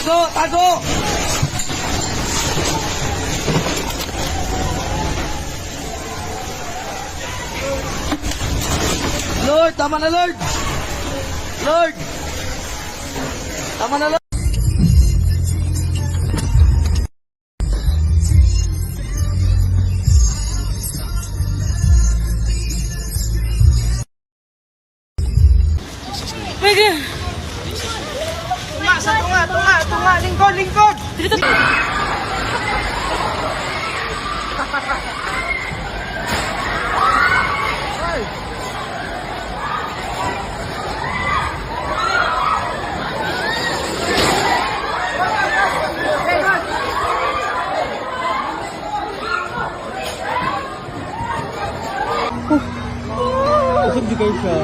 Tago! Tago! Lord, tama na Lord! Lord! Tama na Lord! Pwede. Tunga, lingkod! Dito. Kusog di kayo siya.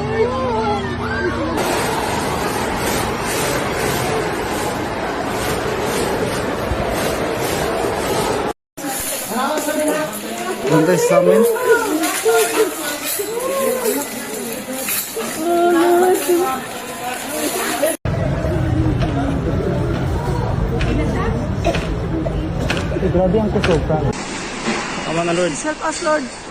Bantay sa amin. Grabe ang kusog ka. Tama na Lord. Help us, Lord.